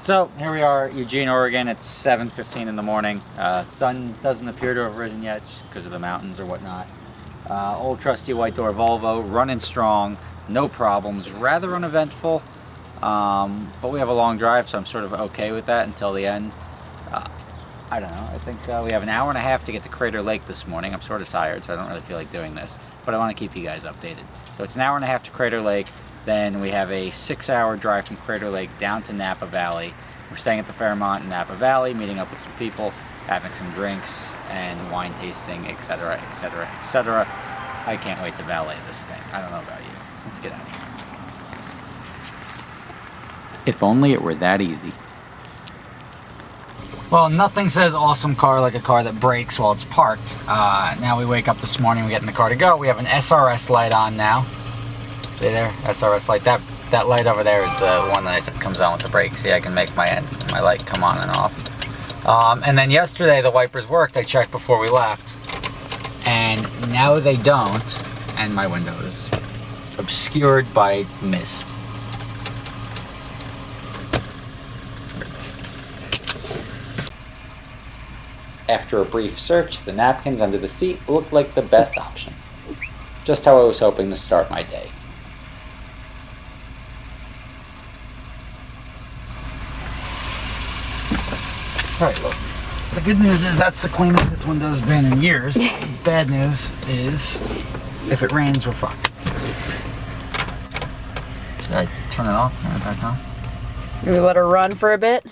So here we are, Eugene, Oregon. It's 7:15 in the morning. Sun doesn't appear to have risen yet just because of the mountains or whatnot. Old trusty white door Volvo, running strong, no problems, rather uneventful. But we have a long drive, so I'm sort of okay with that until the end. I don't know, I think we have an hour and a half to get to Crater Lake this morning. I'm sort of tired, so I don't really feel like doing this, but I want to keep you guys updated. So it's an hour and a half to Crater Lake. Then we have a 6-hour drive from Crater Lake down to Napa Valley. We're staying at the Fairmont in Napa Valley, meeting up with some people, having some drinks and wine tasting, etc., etc., etc. I can't wait to valet this thing. I don't know about you. Let's get out of here. If only it were that easy. Well, nothing says awesome car like a car that brakes while it's parked. Now we wake up this morning, we get in the car to go. We have an SRS light on now. See there? SRS light. That light over there is the one that comes on with the brakes. See, I can make my light come on and off. And then yesterday the wipers worked. I checked before we left. And now they don't. And my window is obscured by mist. After a brief search, the napkins under the seat looked like the best option. Just how I was hoping to start my day. Alright, look. The good news is that's the cleanest this window's been in years. Bad news is, if it rains, we're fucked. Should I turn it off? Turn it back on? We let her run for a bit.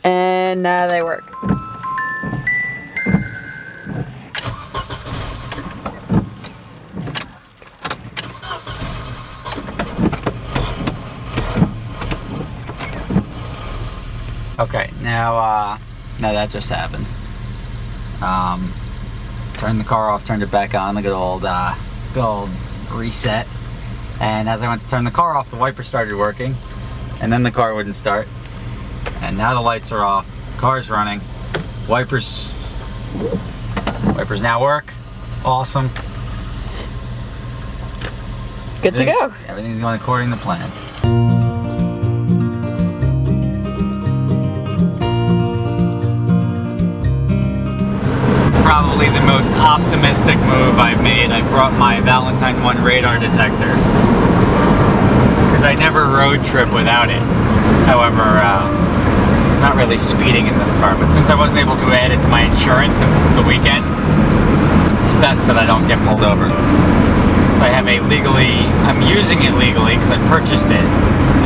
And now they work. Okay, now that just happened. Turned the car off, turned it back on, the good old reset. And as I went to turn the car off, the wiper started working, and then the car wouldn't start. And now the lights are off, car's running, wipers now work, awesome. Good to go. Everything's going according to plan. Probably the most optimistic move I've made. I brought my Valentino 1 radar detector because I never road trip without it. However, not really speeding in this car, but since I wasn't able to add it to my insurance since it's the weekend, it's best that I don't get pulled over. So I'm using it legally because I purchased it,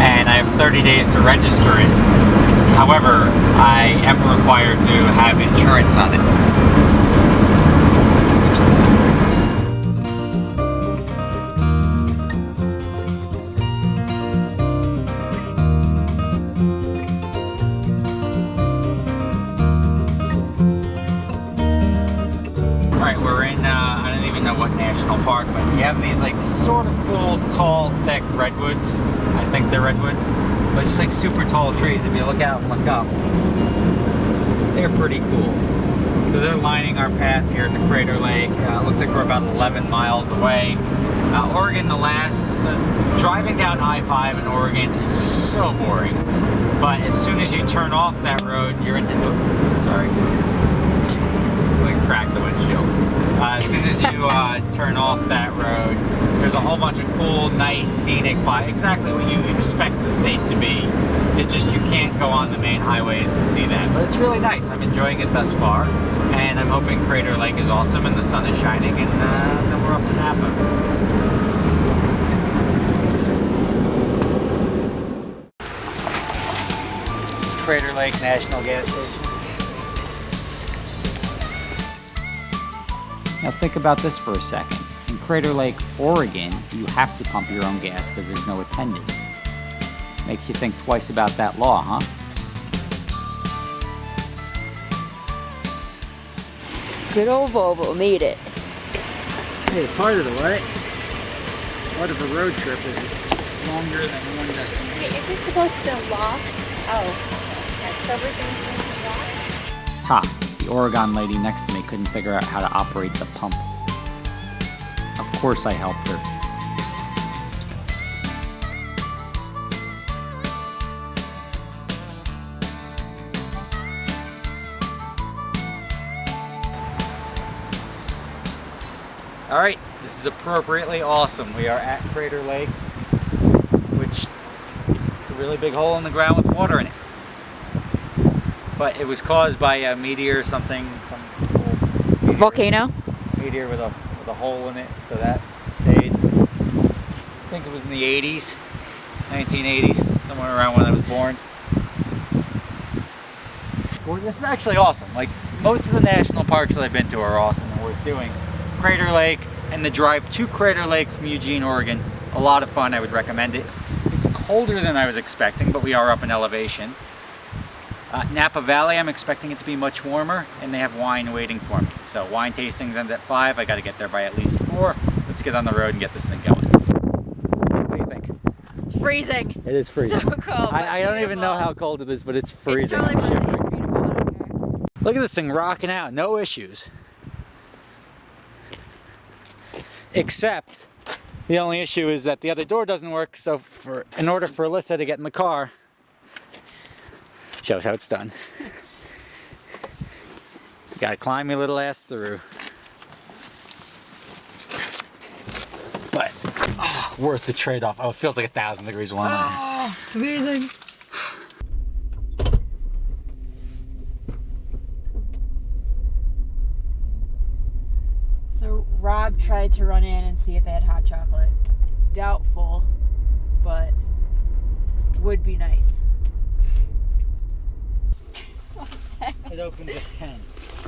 and I have 30 days to register it. However, I am required to have insurance on it. We're in, I don't even know what national park, but we have these like sort of cool, tall, thick redwoods. I think they're redwoods, but just like super tall trees. If you look out and look up, they're pretty cool. So they're lining our path here to Crater Lake. Looks like we're about 11 miles away. Oregon, driving down I-5 in Oregon is so boring. But as soon as you turn off that road, you're into, sorry. Crack the windshield. As soon as you turn off that road, there's a whole bunch of cool, nice, scenic, exactly what you expect the state to be. It's just you can't go on the main highways and see that. But it's really nice. I'm enjoying it thus far. And I'm hoping Crater Lake is awesome and the sun is shining, and then we're off to Napa. Crater Lake National Gas Station. Now think about this for a second. In Crater Lake, Oregon, you have to pump your own gas because there's no attendant. Makes you think twice about that law, huh? Good old Volvo made it. Hey, part of the way. Part of a road trip is it's longer than one destination. Wait, is it supposed to lock? Oh, okay. So everything's supposed to lock? Ha! The Oregon lady next to me couldn't figure out how to operate the pump. Of course I helped her. All right, this is appropriately awesome. We are at Crater Lake, which is a really big hole in the ground with water in it. But it was caused by a meteor or something. Some Volcano? Meteor with a hole in it, so that stayed. I think it was in the 80s, 1980s, somewhere around when I was born. Well, this is actually awesome. Like, most of the national parks that I've been to are awesome and worth doing. Crater Lake and the drive to Crater Lake from Eugene, Oregon, a lot of fun. I would recommend it. It's colder than I was expecting, but we are up in elevation. Napa Valley, I'm expecting it to be much warmer, and they have wine waiting for me. So wine tastings ends at 5. I got to get there by at least 4. Let's get on the road and get this thing going. What do you think? It's freezing. It is freezing. So cold. I don't even know how cold it is, but it's freezing. It's totally I'm fine. shivering. It's beautiful. I don't care. Look at this thing rocking out, no issues. Except, the only issue is that the other door doesn't work, so in order for Alyssa to get in the car, shows how it's done. You gotta climb your little ass through. But, worth the trade-off. Oh, it feels like 1,000 degrees warmer. Oh, amazing. So Rob tried to run in and see if they had hot chocolate. Doubtful, but would be nice. It opens at 10.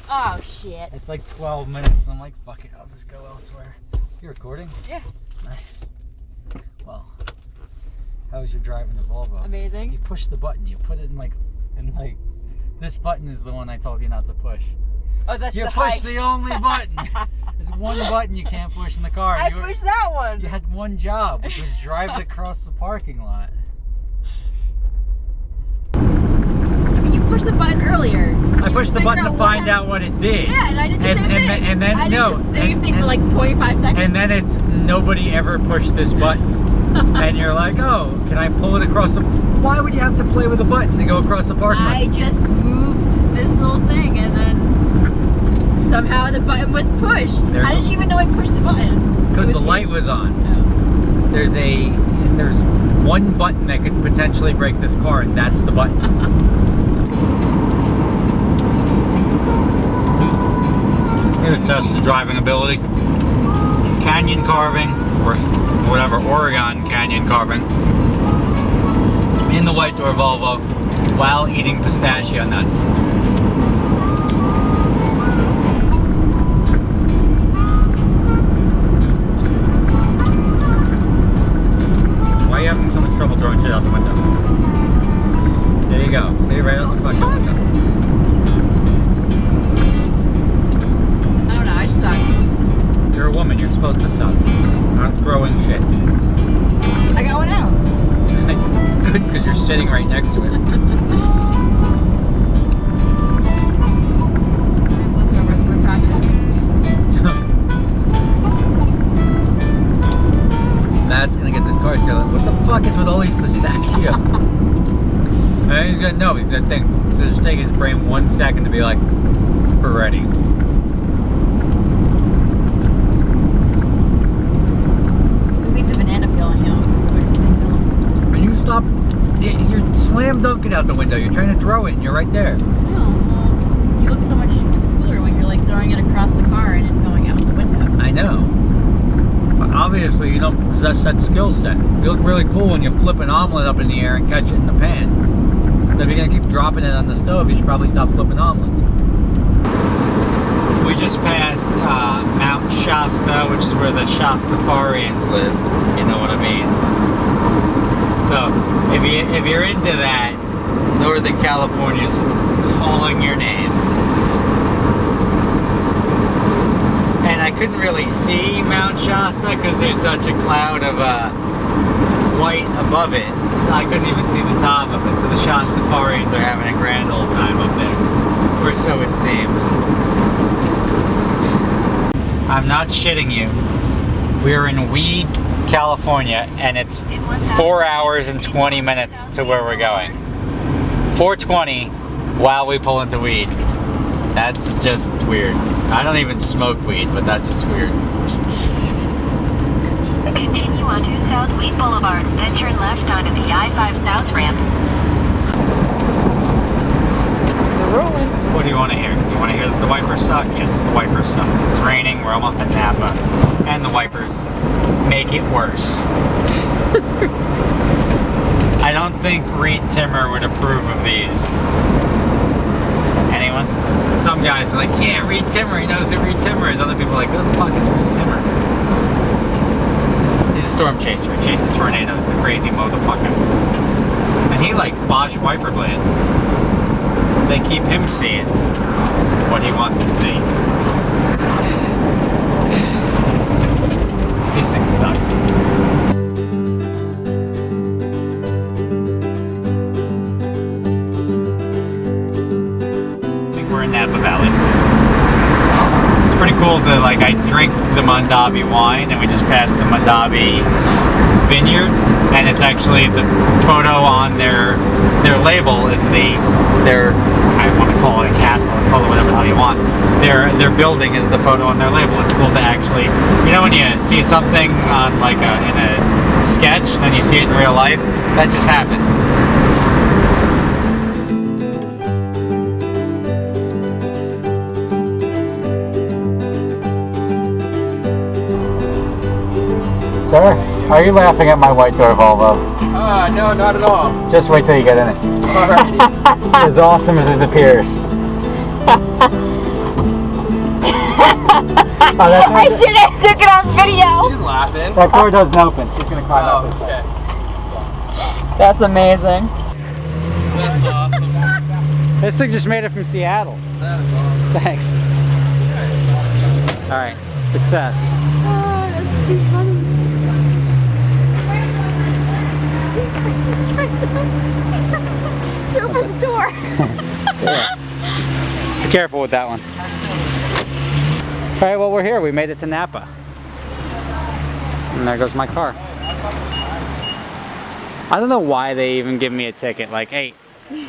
Oh shit. It's like 12 minutes, and I'm like, fuck it, I'll just go elsewhere. You recording? Yeah. Nice. Well, how was your drive in the Volvo? Amazing. You push the button, you put it in like, this button is the one I told you not to push. Oh, that's You the pushed hike. the only button. There's one button you can't push in the car. I pushed that one. You had one job, which was drive it across the parking lot. I mean, you pushed the button earlier. I pushed the button to find out what it did. Yeah, and I did the same thing. And then I did the same thing for like 0.5 seconds. And then it's nobody ever pushed this button. And you're like, oh, can I pull it across the... Why would you have to play with a button to go across the parking lot? I just moved this little thing and then somehow the button was pushed. How did you even know I pushed the button? Because the light was on. Oh. There's one button that could potentially break this car, and that's the button. Here to test the driving ability. Canyon carving, or whatever, Oregon canyon carving. In the white door Volvo, while eating pistachio nuts. Why are you having so much trouble throwing shit out the window? There you go. See, right out the fucking window. I don't know, I suck. You're a woman, you're supposed to suck. Not throwing shit. I got one out. Good, because you're sitting right next to it. That's gonna get this car together. What the fuck is with all these pistachio? And he's gonna know, he's gonna think. So just take his brain 1 second to be like, we're ready. Who needs a banana peel anyhow? And you stop, you're slam dunking out the window. You're trying to throw it and you're right there. No, well, you look so much cooler when you're like throwing it across the car and it's going out the window. I know. But obviously you don't possess that skill set. You look really cool when you flip an omelet up in the air and catch it in the pan. So if you're gonna keep dropping it on the stove, you should probably stop flipping omelets. We just passed Mount Shasta, which is where the Shastafarians live. You know what I mean? So if you're into that, Northern California's calling your name. And I couldn't really see Mount Shasta because there's such a cloud of white above it. So I couldn't even see the top of it. So the Shastafarians are having a grand old time up there. Or so it seems. I'm not shitting you. We're in Weed, California, and it's 4 hours and 20 minutes to where we're going. 4:20 while we pull into Weed. That's just weird. I don't even smoke weed, but that's just weird. Continue onto South Wheat Boulevard, then turn left onto the I-5 South ramp. We're rolling. What do you want to hear? You want to hear that the wipers suck? Yes, the wipers suck. It's raining, we're almost at Napa, and the wipers make it worse. I don't think Reed Timmer would approve of these. Anyone? Some guys are like, yeah, Reed Timmer, he knows who Reed Timmer is. Other people are like, who the fuck is Reed Timmer? He's a storm chaser. He chases tornadoes. He's a crazy motherfucker. And he likes Bosch wiper blades. They keep him seeing what he wants to see. These things suck. In Napa Valley. It's pretty cool to I drink the Mondavi wine and we just passed the Mondavi vineyard and it's actually the photo on their label is their I want to call it a castle or call it whatever the hell you want. Their building is the photo on their label. It's cool to actually, you know when you see something on in a sketch and then you see it in real life? That just happened. Sir, are you laughing at my white door Volvo? No, not at all. Just wait till you get in it. Alrighty. As awesome as it appears. I should have took it on video. She's laughing. That door doesn't open. She's gonna climb up it. Okay. That's amazing. That's awesome. This thing just made it from Seattle. That is awesome. Thanks. All right, success. Oh, that's too funny. Open the door. Be careful with that one. All right, well, we're here. We made it to Napa. And there goes my car. I don't know why they even give me a ticket. Like, hey,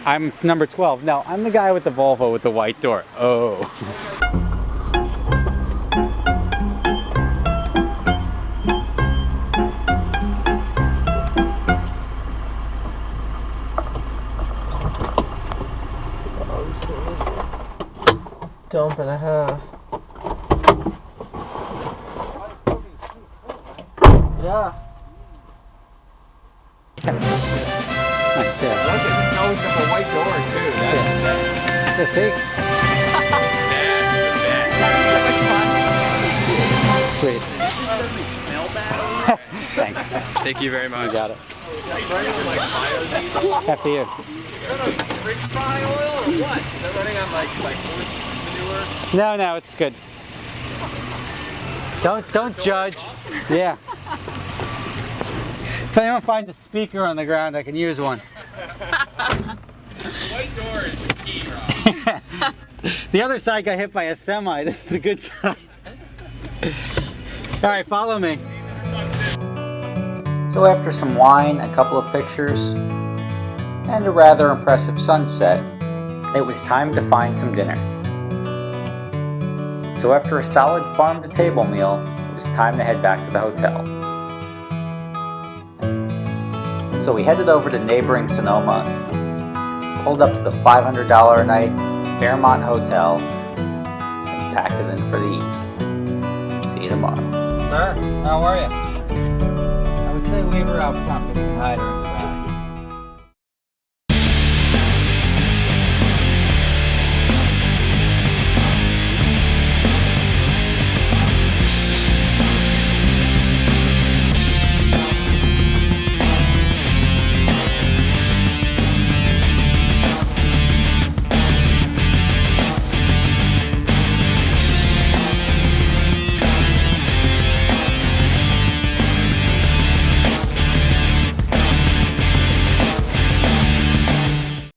I'm number 12. No, I'm the guy with the Volvo with the white door. Oh. Dump and a half. Yeah. Nice, yeah. Look at the nose of a white door too. That's Yeah, see? Sweet. Thanks. Thank you very much. You got it. After you. French fry oil or what? Is that running on like horse manure? No, it's good. Don't judge. Yeah. If anyone finds a speaker on the ground, I can use one. White door is the key, Rob. The other side got hit by a semi. This is the good side. All right, follow me. So after some wine, a couple of pictures, and a rather impressive sunset, it was time to find some dinner. So after a solid farm-to-table meal, it was time to head back to the hotel. So we headed over to neighboring Sonoma, pulled up to the $500 a night Fairmont Hotel, and packed it in for the evening. See you tomorrow. Sir, how are you? I would say leave her out front, but you can hide her.